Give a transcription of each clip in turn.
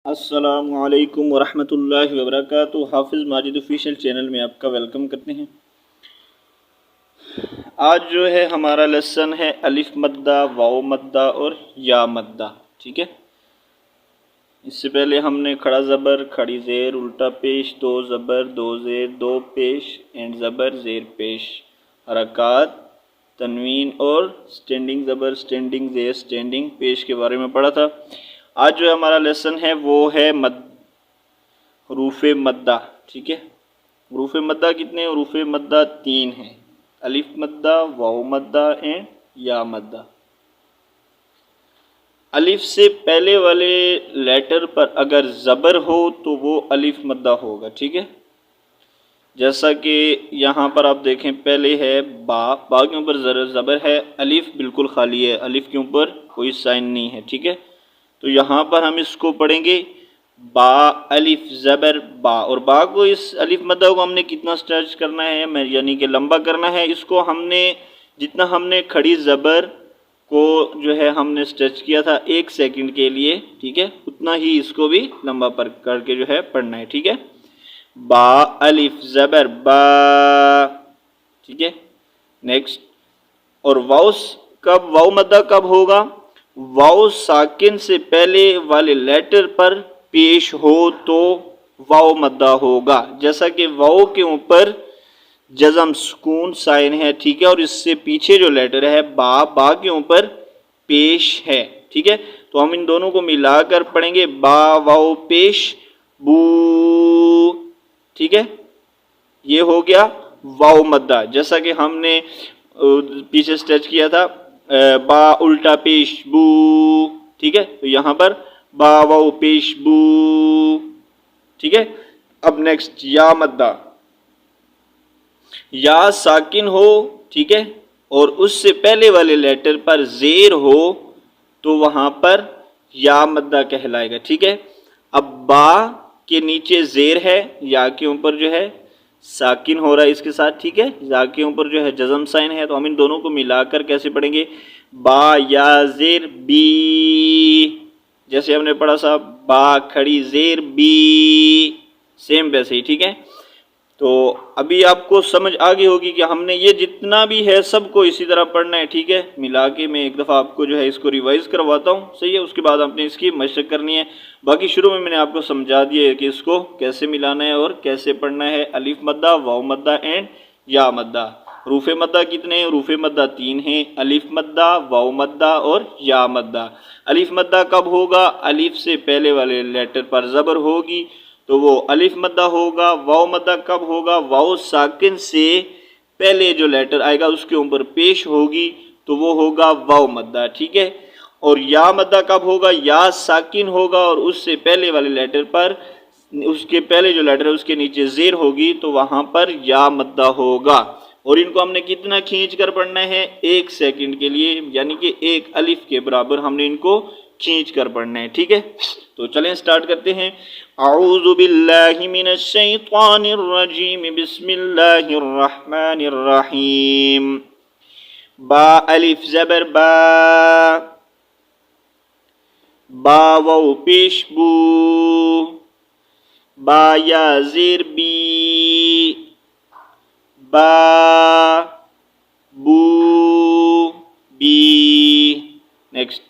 अस्सलामुअलैकुम वरहमतुल्लाहि वबरकातुहू। हाफिज़ माजिद ऑफिशियल चैनल में आपका वेलकम करते हैं। आज जो है हमारा लेसन है अलिफ मद्दा, वाव मद्दा और या मद्दा। ठीक है, इससे पहले हमने खड़ा ज़बर, खड़ी ज़ेर, उल्टा पेश, दो ज़बर, दो ज़ेर, दो पेश एंड ज़बर, ज़ेर पेश, हरकात, तनवीन और स्टैंडिंग ज़बर, स्टैंडिंग ज़ेर, स्टैंडिंग पेश के बारे में पढ़ा था। आज जो हमारा लेसन है वो है हरूफ़े मद्दा। ठीक है, हरूफ़े मद्दा कितने? हरूफ़े मद्दा 3 हैं, अलिफ मद्दा, वाव मद्दा एंड या मद्दा। अलिफ से पहले वाले लेटर पर अगर ज़बर हो तो वो अलिफ मद्दा होगा। ठीक है, जैसा कि यहाँ पर आप देखें, पहले है बा के ऊपर ज़बर है, अलिफ बिल्कुल खाली है, अलिफ के ऊपर कोई साइन नहीं है। ठीक है, तो यहाँ पर हम इसको पढ़ेंगे बा अलिफ ज़बर बा, और बा को, इस अलिफ मद्दा को हमने कितना स्ट्रेच करना है, यानी कि लंबा करना है। इसको हमने जितना हमने खड़ी ज़बर को जो है हमने स्ट्रेच किया था 1 सेकंड के लिए, ठीक है, उतना ही इसको भी लंबा पर करके जो है पढ़ना है। ठीक है, बा अलिफ ज़बर बा। ठीक है, नेक्स्ट। और वाव मद्दा कब होगा? वाव साकिन से पहले वाले लेटर पर पेश हो तो वाव मद्दा होगा। जैसा कि वाव के ऊपर जज़म सुकून साइन है, ठीक है, और इससे पीछे जो लेटर है बा के ऊपर पेश है। ठीक है, तो हम इन दोनों को मिलाकर पढ़ेंगे बा वाव पेश बू। ठीक है, ये हो गया वाव मद्दा, जैसा कि हमने पीछे स्ट्रेच किया था बा उल्टा पेश बू। ठीक है, तो यहाँ पर बा वाव पेश बू। ठीक है, अब नेक्स्ट या मद्दा। या साकिन हो, ठीक है, और उससे पहले वाले लेटर पर जेर हो तो वहां पर या मद्दा कहलाएगा। ठीक है, अब बा के नीचे जेर है, या के ऊपर जो है साकिन हो रहा है इसके साथ। ठीक है, या के ऊपर जो है जज़म साइन है, तो हम इन दोनों को मिलाकर कैसे पढ़ेंगे? बा या जेर बी, जैसे हमने पढ़ा सा बा खड़ी जेर बी, सेम वैसे ही। ठीक है, तो अभी आपको समझ आ गई होगी कि हमने ये जितना भी है सबको इसी तरह पढ़ना है। ठीक है, मिला के मैं एक दफ़ा आपको जो है इसको रिवाइज करवाता हूँ, सही है, उसके बाद आपने इसकी मशक करनी है। बाकी शुरू में मैंने आपको समझा दिया है कि इसको कैसे मिलाना है और कैसे पढ़ना है। अलिफ मद्दा, वाव मद्दा एंड या मद्दा। रूफ़े मद्दा कितने हैं? रूफ़े मद्दा 3 हैं, अलिफ मद्दा, वाव मद्दा और या मद्दा। अलिफ मद्दा कब होगा? अलिफ से पहले वाले लेटर पर ज़बर होगी तो वो अलिफ मद्दा होगा। वाव मद्दा कब होगा? वाव साकिन से पहले जो लेटर आएगा उसके ऊपर पेश होगी तो वो होगा वाव मद्दा। ठीक है, और या मद्दा कब होगा? या साकिन होगा और उससे पहले वाले लेटर पर, उसके पहले जो लेटर है उसके नीचे जेर होगी तो वहां पर या मद्दा होगा। और इनको हमने कितना खींच कर पढ़ना है? 1 सेकंड के लिए, यानी कि 1 अलिफ के बराबर हमने इनको खींच कर पढ़ना है। ठीक है, तो चलें स्टार्ट करते हैं। अऊज़ु बिल्लाहि मिनश शैतानिर रजीम, बिस्मिल्लाहिर रहमानिर रहीम। बा अलिफ ज़बर बा, बा वाव पेश बू, बा या ज़ेर बी, बा बू बी। नेक्स्ट,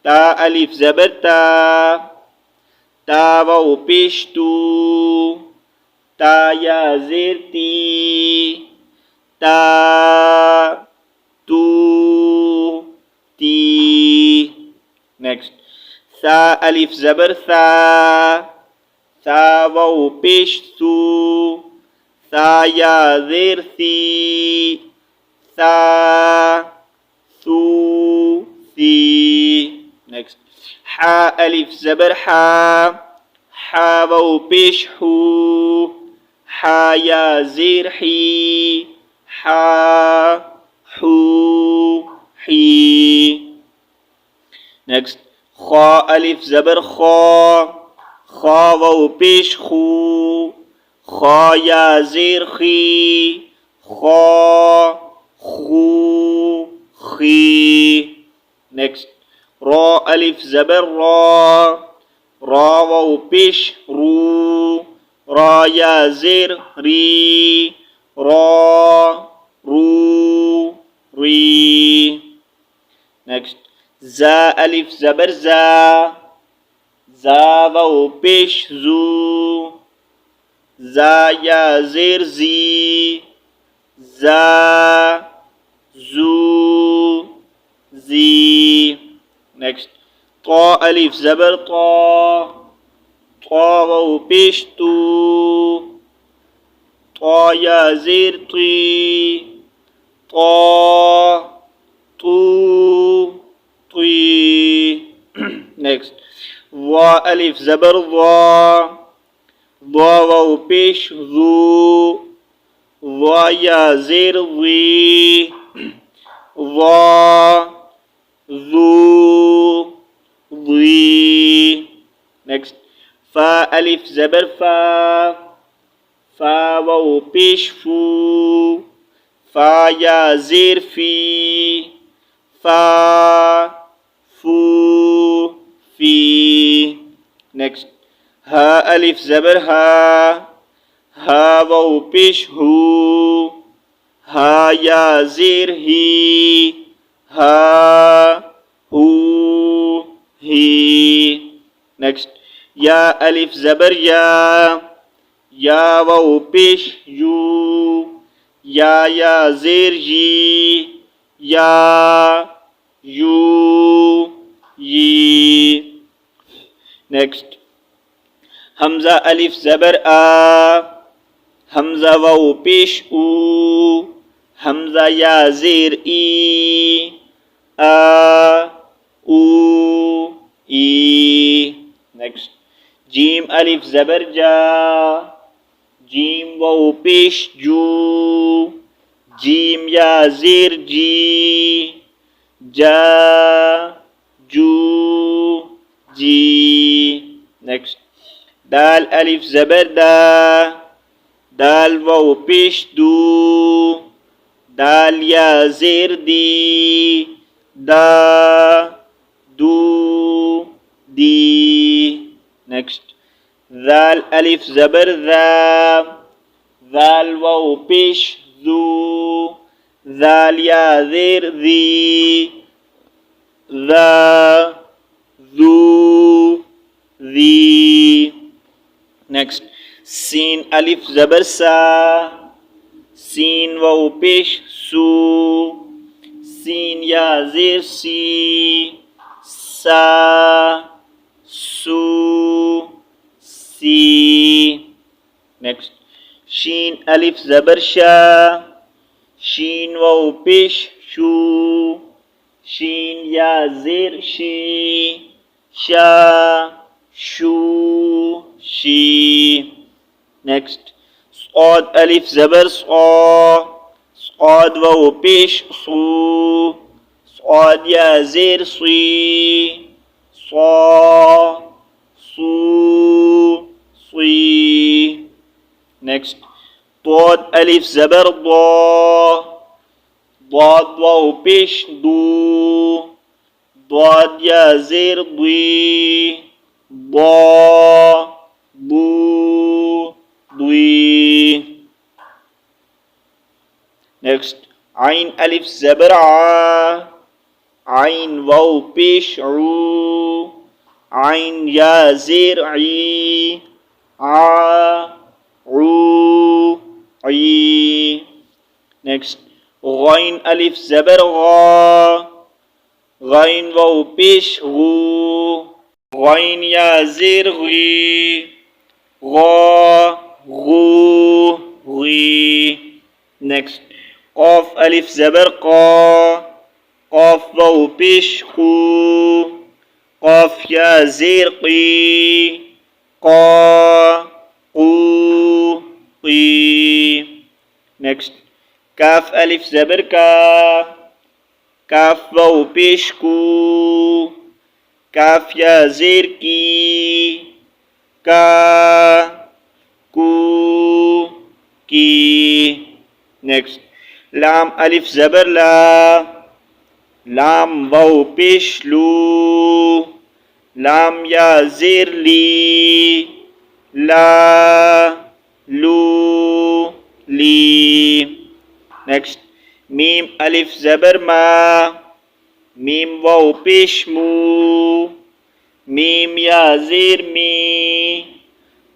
ता अलिफ ज़बर ता, ता वाव पेश तू, ता या ज़ेर ती, ता तू ती। नेक्स्ट, सा अलिफ ज़बर सा, सा वाव पेश सू, सा या ज़ेर सी, सा सू सी। नेक्स्ट, हा अलिफ ज़बर हा, हा वाव पेश हू, हा या ज़ेर ही, हा हू ही। नेक्स्ट, खा अलिफ ज़बर खा, खा वाव पेश खू, खा या ज़ेर खी, खा खू खी। नेक्स्ट, रा अलिफ ज़बर रा, रा वाव पेश रू, रा या ज़ेर री, रा रू री। नेक्स्ट जा अलिफ ज़बर जा, जा वाव पेश जू, जा या ज़ेर जी, जा जू जी। नेक्स्ट तो अलिफ ज़बर तो, तो वाव पेश तू, तो या ज़ेर ती, तो तू तुई। नेक्स्ट वा अलिफ ज़बर वा, वा वाव पेश जू, वा या ज़ेर वी, वा जू वी। नेक्स्ट फा अलिफ ज़बर फा, फा वाव पेश फू, फा या ज़ेर फी, फा फू फी। नेक्स्ट हा अलिफ ज़बर हा, हा वाव पेश हू, हा या ज़ेर ही, हा हू ही। नेक्स्ट या अलिफ ज़बर या वाव पेश यू, या ज़ेर जी, या यू यी। नेक्स्ट हमज़ा अलिफ ज़बर आ, हमज़ा वाव पेश ऊ, हमज़ा या ज़ेर ई, आ ऊ ई। नेक्स्ट जीम अलिफ ज़बर जा, जीम वाव पेश जू, जीम या ज़ेर जी, जा जू जी। नेक्स्ट दाल अलिफ ज़बर दा, दाल वाव पेश दू, दाल या ज़ेर दी, दा दू दी। नेक्स्ट ज़ाल अलिफ ज़बर ज़ा, ज़ाल वाव पेश ज़ू, ज़ाल या ज़ेर ज़ी, ज़ा ज़ू ज़ी। नेक्स्ट सीन अलिफ ज़बर सा, सीन वाव पेश सू, सीन या ज़ेर सी, सा सू सी। नेक्स्ट शीन अलिफ ज़बर शा, शीन वाव पेश शू, शीन या ज़ेर शी, शा शू शी। नेक्स्ट सौद अलिफ ज़बर सौ, सौद वाव पेश सू, सौद या ज़ेर सी, सौ सू सी। नेक्स्ट तौद अलिफ ज़बर दौ, ضاد वाव पेश दू, ضاد या ज़ेर दी, ضا दू दी। नेक्स्ट आइन अलिफ ज़बर आ, आइन वाव पेश ऊ, आइन या ज़ेर ई, आ ऊ ई। नेक्स्ट गैन अलिफ ज़बर गा, गैन वाव पेश गू, गैन या ज़ेर गी, गा गू गी। नेक्स्ट क़ाफ अलिफ ज़बर क़ा, क़ाफ वाव पेश क़ू, क़ाफ या ज़ेर क़ी, क़ा क़ू क़ी। नेक्स्ट काफ अलिफ ज़बर का, काफ वाव पेश कू, काफ या ज़ेर की, का कू की। नेक्स्ट लाम अलिफ ज़बर ला, लाम वाव पेश लू, लाम या ज़ेर ली, ला, लू, ली। नेक्स्ट मीम अलिफ ज़बर मा, मीम वाव पेश मू, मीम या ज़ेर मी,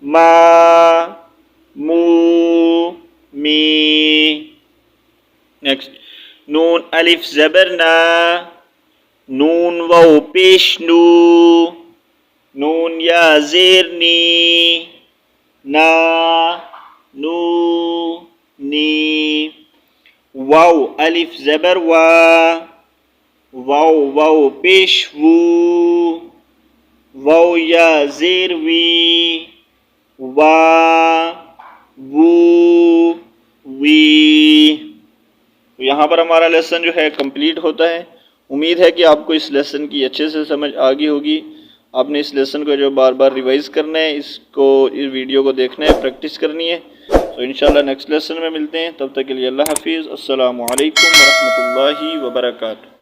मा, मू, मी। नेक्स्ट नून अलिफ ज़बर ना, नून वाव पेश नू, नून या ज़ेर नी, ना, नू, नी। वाव अलिफ ज़बर वा, वाव पेश वू, वाव या ज़ेर वी, वा, वू, वी। तो यहाँ पर हमारा लेसन जो है कंप्लीट होता है। उम्मीद है कि आपको इस लेसन की अच्छे से समझ आ गई होगी। आपने इस लेसन को जो बार बार रिवाइज़ करना है, इस वीडियो को देखना है, प्रैक्टिस करनी है। तो इंशाल्लाह नेक्स्ट लेसन में मिलते हैं। तब तक के लिए अल्लाह हाफिज़। अस्सलामु अलैकुम व रहमतुल्लाहि व बरकातुहू।